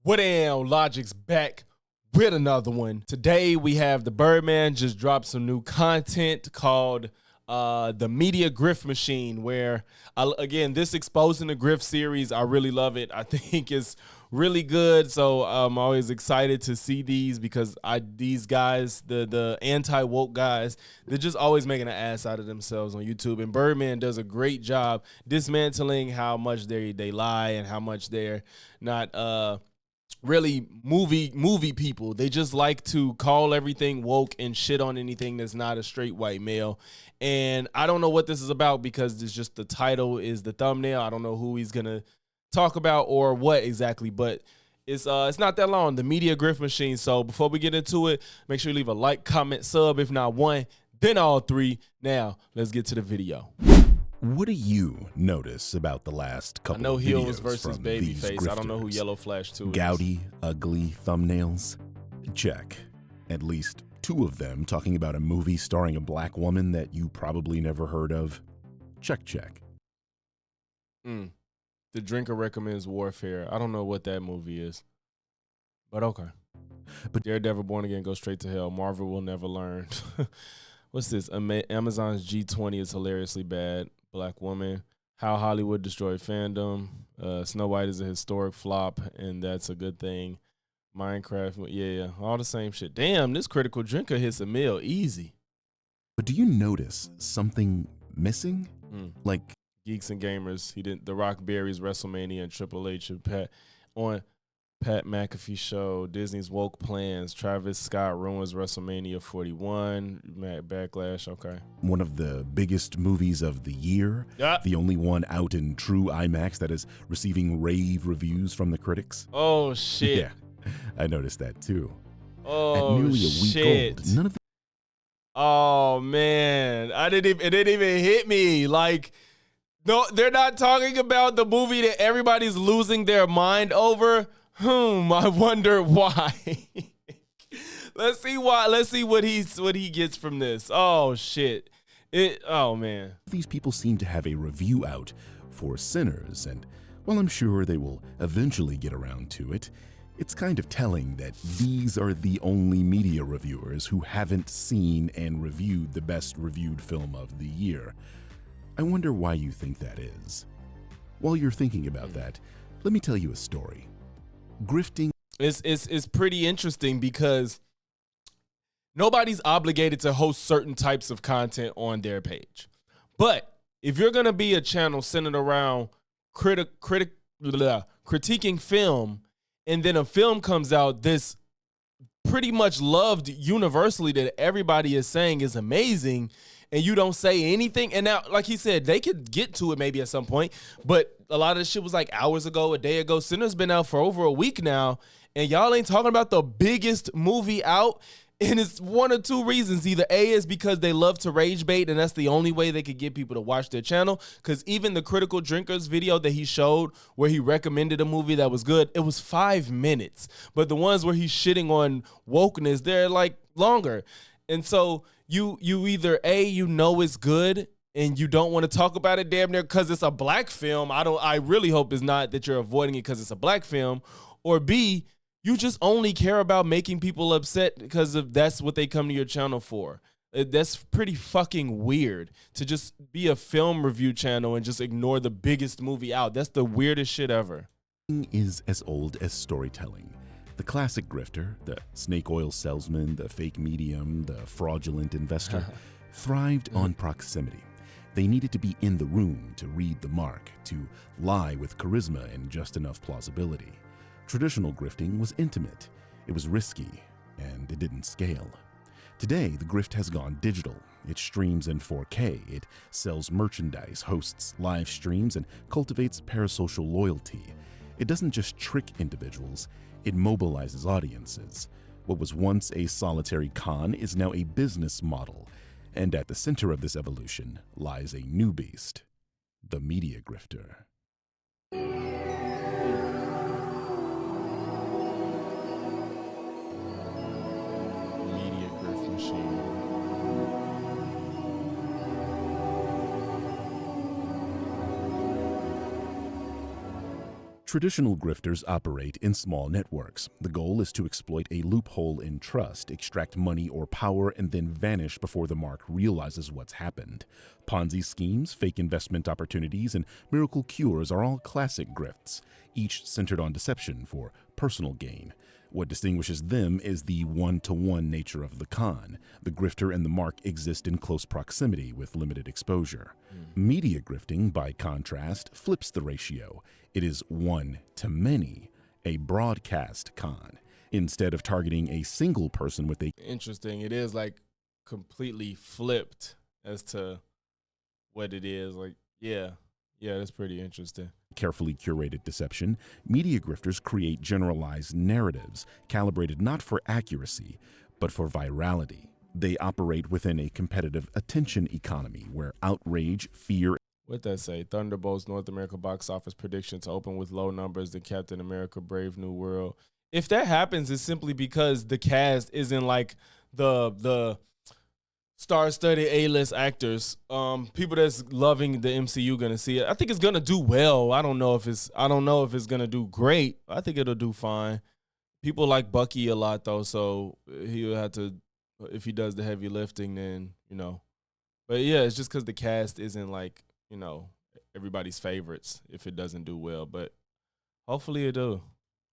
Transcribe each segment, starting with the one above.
What damn, Logic's back with another one. Today we have the Birdman just dropped some new content called the Media Grift Machine, where again, this exposing the grift series, I really love it. I think it's really good. So I'm always excited to see these because these guys, the anti-woke guys, they're just always making an ass out of themselves on YouTube. And Birdman does a great job dismantling how much they lie and how much they're not really movie people. They just like to call everything woke and shit on anything that's not a straight white male. And I don't know what this is about because it's just the title is the thumbnail. I don't know who he's gonna talk about or what exactly, but it's not that long. The Media Grift Machine. So before we get into it, make sure you leave a like, comment, sub, if not one, then all three. Now let's get to the video. What do you notice about the last couple of videos? I know Heels versus Babyface. I don't know who Yellow Flash 2 is. Gouty, ugly thumbnails? Check. At least two of them talking about a movie starring a black woman that you probably never heard of? Check. The Drinker Recommends Warfare. I don't know what that movie is, but okay. But Daredevil Born Again goes straight to hell. Marvel will never learn. What's this? Amazon's G20 is hilariously bad. Black Woman. How Hollywood Destroyed Fandom. Snow White is a historic flop, and that's a good thing. Minecraft. Yeah. All the same shit. Damn, this Critical Drinker hits a meal easy. But do you notice something missing? Like Geeks and Gamers. He didn't. The Rock buries WrestleMania and Triple H and Pat McAfee show. Disney's woke plans. Travis Scott ruins WrestleMania 41. Backlash. Okay. One of the biggest movies of the year. The only one out in true IMAX that is receiving rave reviews from the critics. Oh shit. Yeah, I noticed that too. Oh, at nearly a week old. None of the Oh man, it didn't even hit me. Like, no, they're not talking about the movie that everybody's losing their mind over. I wonder why. Let's see why. Let's see what he gets from this. Oh shit. Oh man. These people seem to have a review out for Sinners, and while I'm sure they will eventually get around to it, it's kind of telling that these are the only media reviewers who haven't seen and reviewed the best reviewed film of the year. I wonder why you think that is. While you're thinking about that, let me tell you a story. Grifting is pretty interesting because nobody's obligated to host certain types of content on their page. But if you're gonna be a channel centered around critiquing film, and then a film comes out that's pretty much loved universally that everybody is saying is amazing, and you don't say anything. And now, like he said, they could get to it maybe at some point, but a lot of this shit was like hours ago, a day ago. Sinner's been out for over a week now, and y'all ain't talking about the biggest movie out. And it's one or two reasons. Either A is because they love to rage bait, and that's the only way they could get people to watch their channel. Because even the Critical Drinkers video that he showed where he recommended a movie that was good, it was 5 minutes. But the ones where he's shitting on wokeness, they're like longer. And so you either A, you know it's good and you don't want to talk about it damn near because it's a black film. I really hope it's not that you're avoiding it because it's a black film. Or B, you just only care about making people upset because that's what they come to your channel for. That's pretty fucking weird to just be a film review channel and just ignore the biggest movie out. That's the weirdest shit ever. Is as old as storytelling. The classic grifter, the snake oil salesman, the fake medium, the fraudulent investor, thrived on proximity. They needed to be in the room to read the mark, to lie with charisma and just enough plausibility. Traditional grifting was intimate, it was risky, and it didn't scale. Today, the grift has gone digital. It streams in 4K, it sells merchandise, hosts live streams, and cultivates parasocial loyalty. It doesn't just trick individuals, it mobilizes audiences. What was once a solitary con is now a business model, and at the center of this evolution lies a new beast, the media grifter. Traditional grifters operate in small networks. The goal is to exploit a loophole in trust, extract money or power, and then vanish before the mark realizes what's happened. Ponzi schemes, fake investment opportunities, and miracle cures are all classic grifts, each centered on deception for personal gain. What distinguishes them is the one-to-one nature of the con. The grifter and the mark exist in close proximity with limited exposure. Media grifting, by contrast, flips the ratio. It is one to many, a broadcast con. Instead of targeting a single person with a Interesting. It is like completely flipped as to what it is. Like, yeah, that's pretty interesting. carefully curated deception, media grifters create generalized narratives, calibrated not for accuracy, but for virality. They operate within a competitive attention economy where outrage, fear, What that say? Thunderbolts North America box office prediction to open with low numbers than Captain America Brave New World. If that happens, it's simply because the cast isn't like the star-studded A-list actors. People that's loving the MCU gonna see it. I think it's gonna do well. I don't know if it's gonna do great. I think it'll do fine. People like Bucky a lot though, so he'll have to, if he does the heavy lifting, then But yeah, it's just because the cast isn't like everybody's favorites. If it doesn't do well, but hopefully it do.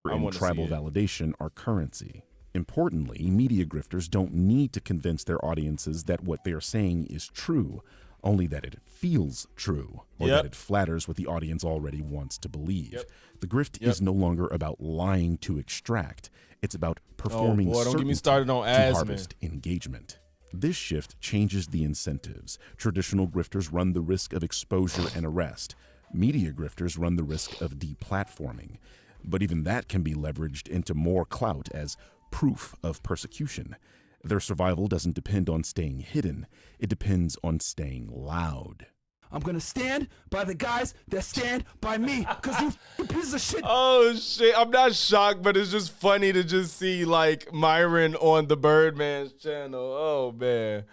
and tribal validation are currency. Importantly, media grifters don't need to convince their audiences that what they're saying is true, only that it feels true, or that it flatters what the audience already wants to believe. The grift is no longer about lying to extract. It's about performing don't get me certainty started on to harvest engagement. This shift changes the incentives. Traditional grifters run the risk of exposure and arrest. Media grifters run the risk of deplatforming. But even that can be leveraged into more clout as proof of persecution. Their survival doesn't depend on staying hidden. It depends on staying loud. I'm gonna stand by the guys that stand by me, cause you piece of shit. Oh shit, I'm not shocked, but it's just funny to just see like Myron on the Birdman's channel. Oh man.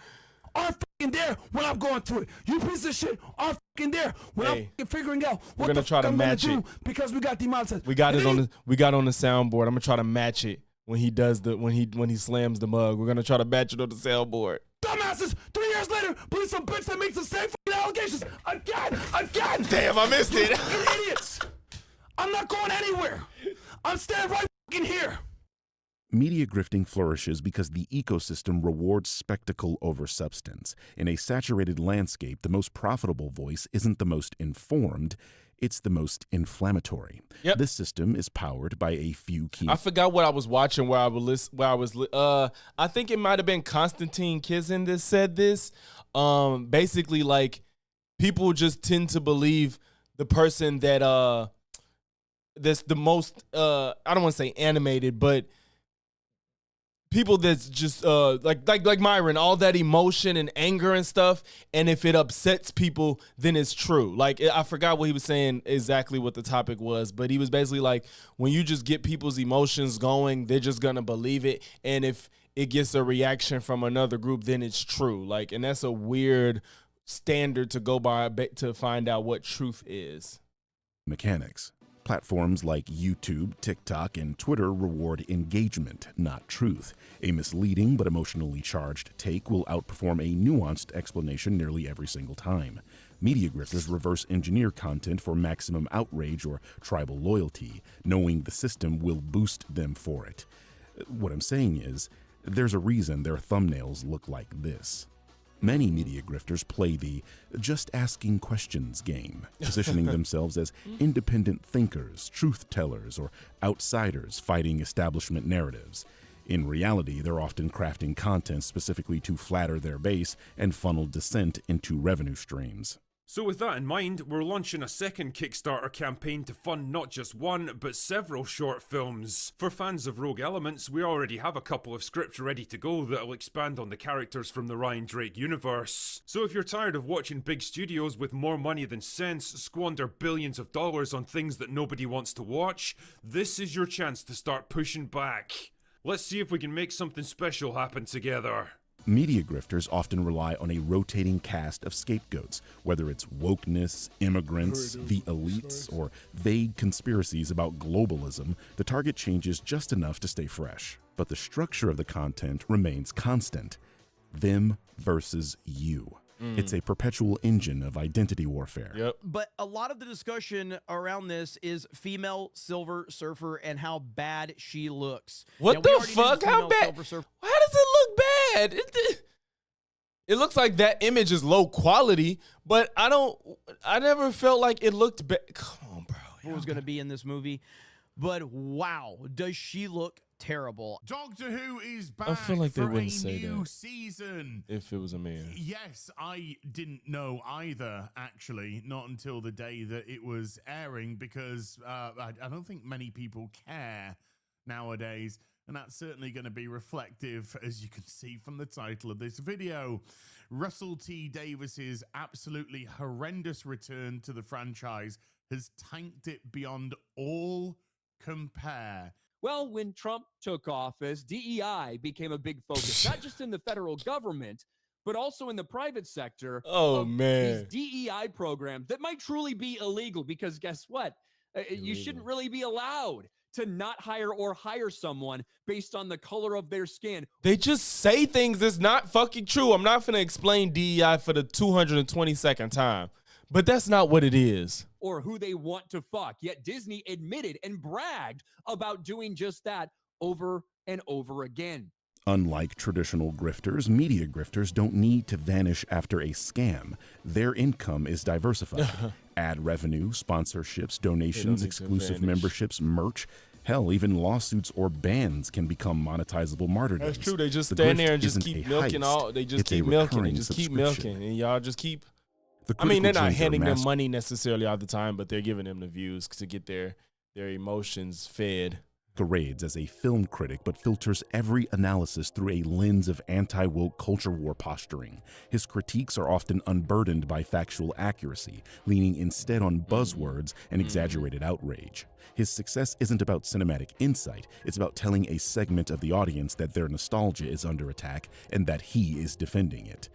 Aren't fucking there when I'm going through it. You piece of shit aren't fucking there when I'm fucking figuring out what gonna the try fuck to I'm match gonna it. do because we got demonetized. We got it on the soundboard. I'm gonna try to match it when he does when he slams the mug. We're gonna try to match it on the soundboard. Dumbasses, 3 years later, believe some bitch that makes the same fucking allegations again. Damn, I missed it. Fucking idiots. I'm not going anywhere. I'm standing right fucking here. Media grifting flourishes because the ecosystem rewards spectacle over substance. In a saturated landscape, the most profitable voice isn't the most informed, it's the most inflammatory. This system is powered by a few key... I forgot what I was watching I think it might have been Konstantin Kizin that said this. Basically, like, people just tend to believe the person that that's the most I don't want to say animated, but people that's just like Myron, all that emotion and anger and stuff, and if it upsets people, then it's true. Like, I forgot what he was saying exactly what the topic was, but he was basically like, when you just get people's emotions going, they're just gonna believe it, and if it gets a reaction from another group, then it's true. Like, and that's a weird standard to go by to find out what truth is. Mechanics. Platforms like YouTube, TikTok, and Twitter reward engagement, not truth. A misleading but emotionally charged take will outperform a nuanced explanation nearly every single time. Media grifters reverse engineer content for maximum outrage or tribal loyalty, knowing the system will boost them for it. What I'm saying is, there's a reason their thumbnails look like this. Many media grifters play the just asking questions game, positioning themselves as independent thinkers, truth tellers, or outsiders fighting establishment narratives. In reality, they're often crafting content specifically to flatter their base and funnel dissent into revenue streams. So with that in mind, we're launching a second Kickstarter campaign to fund not just one, but several short films. For fans of Rogue Elements, we already have a couple of scripts ready to go that'll expand on the characters from the Ryan Drake universe. So if you're tired of watching big studios with more money than sense squander billions of dollars on things that nobody wants to watch, this is your chance to start pushing back. Let's see if we can make something special happen together. Media grifters often rely on a rotating cast of scapegoats, whether it's wokeness, immigrants, the elites, or vague conspiracies about globalism. The target changes just enough to stay fresh. But the structure of the content remains constant. Them versus you. It's a perpetual engine of identity warfare. Yep. But a lot of the discussion around this is female Silver Surfer and how bad she looks. What Now, we the already knew fuck? How female bad? Silver Surfer- How does it look bad? It looks like that image is low quality, but I never felt like it looked bad. Come on, bro. Who was going to be in this movie? But wow, does she look terrible. Doctor Who is back I feel like they for a wouldn't say new that season. if it was a man. Yes, I didn't know either, actually, not until the day that it was airing, because I don't think many people care nowadays, and that's certainly going to be reflective, as you can see from the title of this video. Russell T. Davis's absolutely horrendous return to the franchise has tanked it beyond all compare. Well, when Trump took office, DEI became a big focus, not just in the federal government, but also in the private sector. Oh, man. These DEI programs that might truly be illegal, because guess what? You shouldn't really be allowed to not hire or hire someone based on the color of their skin. They just say things that's not fucking true. I'm not going to explain DEI for the 222nd time, but that's not what it is. Or who they want to fuck. Yet Disney admitted and bragged about doing just that over and over again. Unlike traditional grifters, media grifters don't need to vanish after a scam. Their income is diversified. Ad revenue, sponsorships, donations, exclusive memberships, merch. Hell, even lawsuits or bans can become monetizable martyrdoms. That's true. They just The stand grift there and just isn't keep a milking heist, all. They just it's a keep milking and recurring just keep subscription. milking, and y'all just keep. The I mean, they're critical not gems are handing them mas- money necessarily all the time, but they're giving them the views to get their emotions fed. masquerades as a film critic but filters every analysis through a lens of anti-woke culture war posturing. His critiques are often unburdened by factual accuracy, leaning instead on buzzwords and exaggerated outrage. His success isn't about cinematic insight, it's about telling a segment of the audience that their nostalgia is under attack and that he is defending it.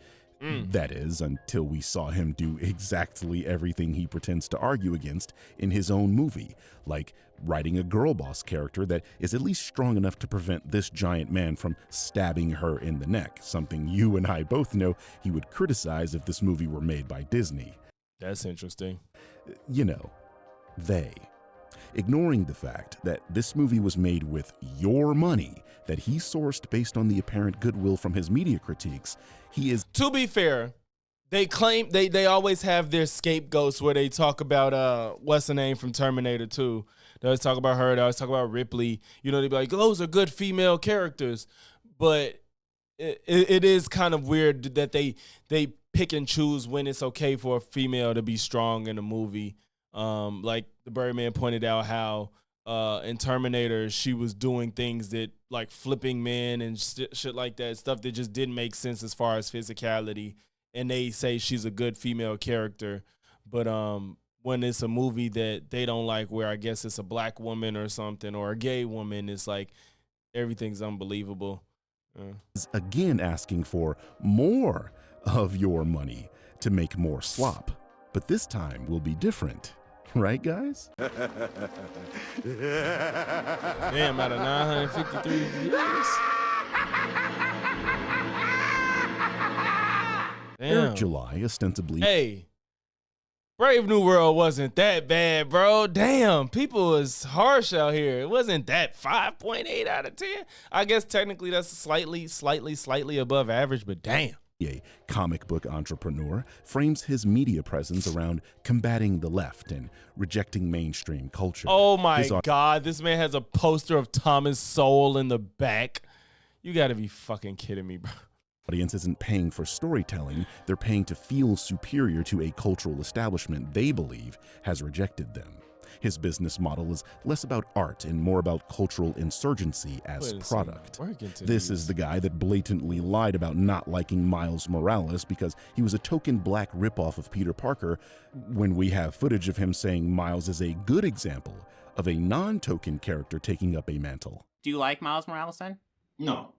That is, until we saw him do exactly everything he pretends to argue against in his own movie, like writing a girl boss character that is at least strong enough to prevent this giant man from stabbing her in the neck, something you and I both know he would criticize if this movie were made by Disney. That's interesting. You know, they. Ignoring the fact that this movie was made with your money that he sourced based on the apparent goodwill from his media critiques, he is... To be fair, they claim they always have their scapegoats where they talk about what's the name from Terminator 2. They always talk about her. They always talk about Ripley. You know, they be like, those are good female characters. But it is kind of weird that they pick and choose when it's okay for a female to be strong in a movie. Like the Birdman pointed out how in Terminator she was doing things that like flipping men and shit like that, stuff that just didn't make sense as far as physicality, and they say she's a good female character. But when it's a movie that they don't like, where I guess it's a black woman or something or a gay woman, it's like everything's unbelievable. is again asking for more of your money to make more slop. But this time will be different. Right, guys? Damn, out of 953 views. Damn. July, ostensibly. Hey, Brave New World wasn't that bad, bro. Damn, people was harsh out here. It wasn't that 5.8 out of 10. I guess technically that's slightly above average, but damn. A comic book entrepreneur, frames his media presence around combating the left and rejecting mainstream culture. Oh my His God, this man has a poster of Thomas Sowell in the back. You gotta be fucking kidding me, bro. audience isn't paying for storytelling, they're paying to feel superior to a cultural establishment they believe has rejected them. His business model is less about art and more about cultural insurgency as product. This is the guy that blatantly lied about not liking Miles Morales because he was a token black ripoff of Peter Parker, when we have footage of him saying Miles is a good example of a non-token character taking up a mantle. Do you like Miles Morales then? No.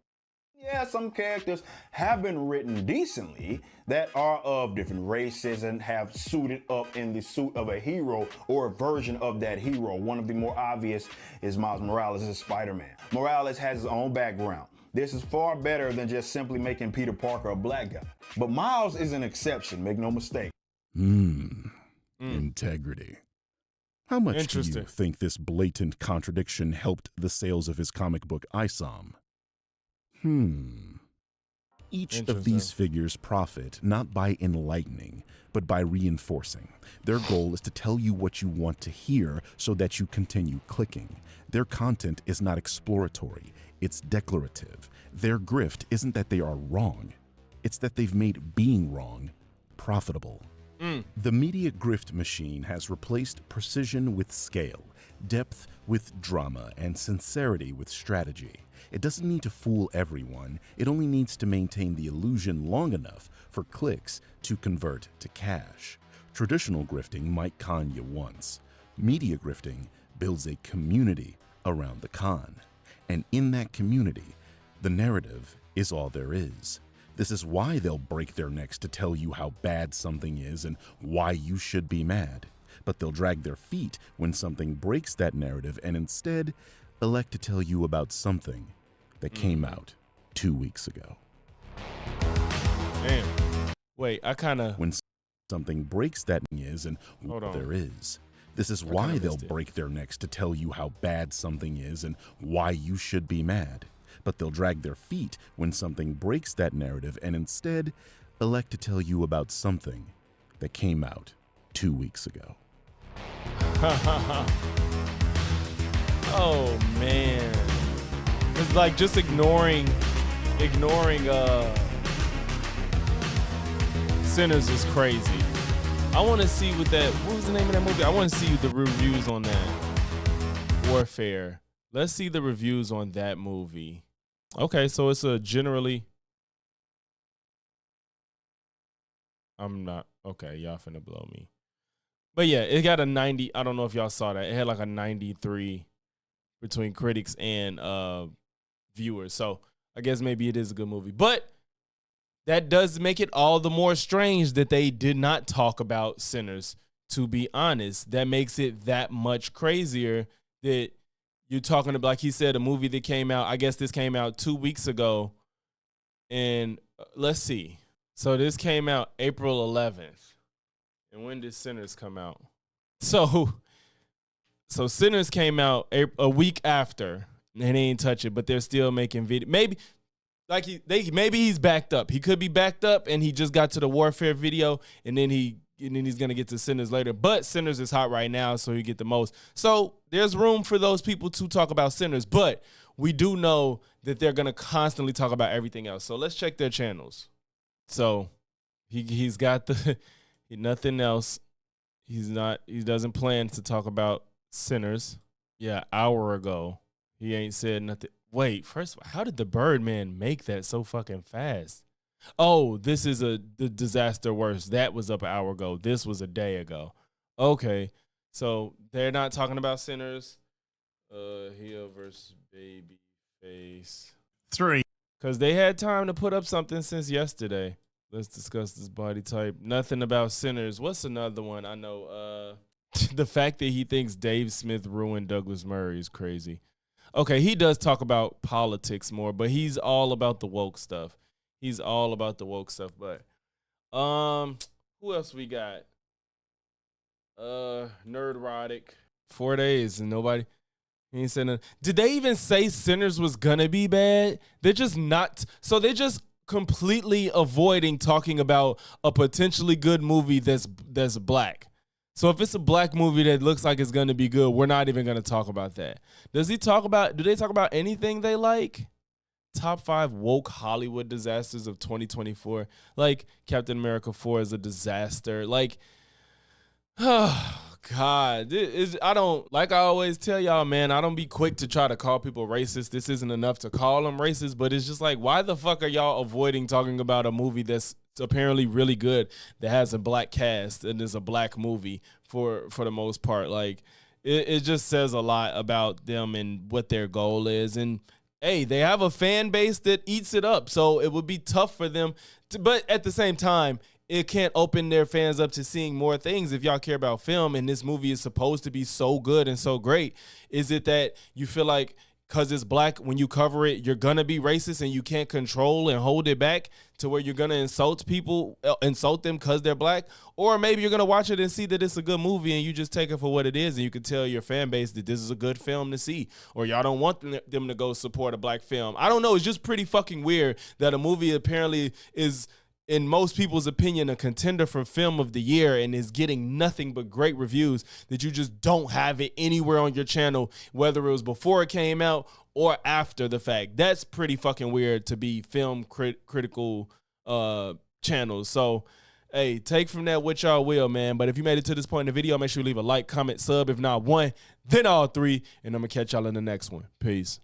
Yeah, some characters have been written decently that are of different races and have suited up in the suit of a hero or a version of that hero. One of the more obvious is Miles Morales as Spider-Man. Morales has his own background. This is far better than just simply making Peter Parker a black guy. But Miles is an exception, make no mistake. Integrity. How much do you Interesting. think this blatant contradiction helped the sales of his comic book ISOM? Each of these Interesting. figures profit not by enlightening, but by reinforcing. Their goal is to tell you what you want to hear so that you continue clicking. Their content is not exploratory, it's declarative. Their grift isn't that they are wrong, it's that they've made being wrong profitable. The media grift machine has replaced precision with scale, depth with drama, and sincerity with strategy. It doesn't need to fool everyone, it only needs to maintain the illusion long enough for clicks to convert to cash. Traditional grifting might con you once. Media grifting builds a community around the con. And in that community, the narrative is all there is. This is why they'll break their necks to tell you how bad something is and why you should be mad. But they'll drag their feet when something breaks that narrative and instead elect to tell you about something that came out 2 weeks ago. Damn. Wait, I kind of. When something breaks that is and Hold what on. there is. This is kinda why they'll missed it. break their necks to tell you how bad something is and why you should be mad. But they'll drag their feet when something breaks that narrative and instead elect to tell you about something that came out 2 weeks ago. Oh man, it's like just ignoring Sinners is crazy. I want to see what was the name of that movie? I want to see the reviews on that. Warfare. Let's see the reviews on that movie. Okay, so it's a generally. I'm not okay. Y'all finna blow me. But yeah, it got a 90. I don't know if y'all saw that. It had like a 93 between critics and viewers. So I guess maybe it is a good movie. But that does make it all the more strange that they did not talk about Sinners, to be honest. That makes it that much crazier that you're talking about, like he said, a movie that came out, I guess this came out 2 weeks ago. And let's see. So this came out April 11th. And when did Sinners come out? So Sinners came out a week after, and they ain't touch it, but they're still making video. Maybe maybe he's backed up. He could be backed up, and he just got to the Warfare video, and then he's gonna get to Sinners later. But Sinners is hot right now, so he get the most. So there's room for those people to talk about Sinners, but we do know that they're gonna constantly talk about everything else. So let's check their channels. So he's got nothing else. He doesn't plan to talk about Sinners. Yeah, hour ago. He ain't said nothing. Wait, first of all, how did the Birdman make that so fucking fast? Oh, this is the Disaster Worst. That was up an hour ago. This was a day ago. Okay. So they're not talking about Sinners. Heel versus Babyface. 3. Because they had time to put up something since yesterday. Let's discuss this body type. Nothing about Sinners. What's another one? I know. The fact that he thinks Dave Smith ruined Douglas Murray is crazy. Okay, he does talk about politics more, but he's all about the woke stuff. But who else we got? Nerdrotic. 4 days and nobody. He ain't saying nothing. Did they even say Sinners was gonna be bad? They're just not. So they're just completely avoiding talking about a potentially good movie that's black. So if it's a black movie that looks like it's going to be good, we're not even going to talk about that. Do they talk about anything they like? Top 5 woke Hollywood disasters of 2024. Like Captain America 4 is a disaster. Like, oh God, I don't, like I always tell y'all, man, I don't be quick to try to call people racist. This isn't enough to call them racist, but it's just like, why the fuck are y'all avoiding talking about a movie that's apparently really good, that has a black cast and is a black movie for the most part? Like, it just says a lot about them and what their goal is. And hey, they have a fan base that eats it up. So it would be tough for them. But at the same time, it can't open their fans up to seeing more things if y'all care about film and this movie is supposed to be so good and so great. Is it that you feel like because it's black, when you cover it, you're going to be racist and you can't control and hold it back to where you're going to insult people, insult them because they're black? Or maybe you're going to watch it and see that it's a good movie and you just take it for what it is and you can tell your fan base that this is a good film to see. Or y'all don't want them to go support a black film. I don't know. It's just pretty fucking weird that a movie apparently is, in most people's opinion, a contender for film of the year and is getting nothing but great reviews, that you just don't have it anywhere on your channel, whether it was before it came out or after the fact. That's pretty fucking weird to be film critical channels. So, hey, take from that what y'all will, man. But if you made it to this point in the video, make sure you leave a like, comment, sub. If not one, then all three. And I'm going to catch y'all in the next one. Peace.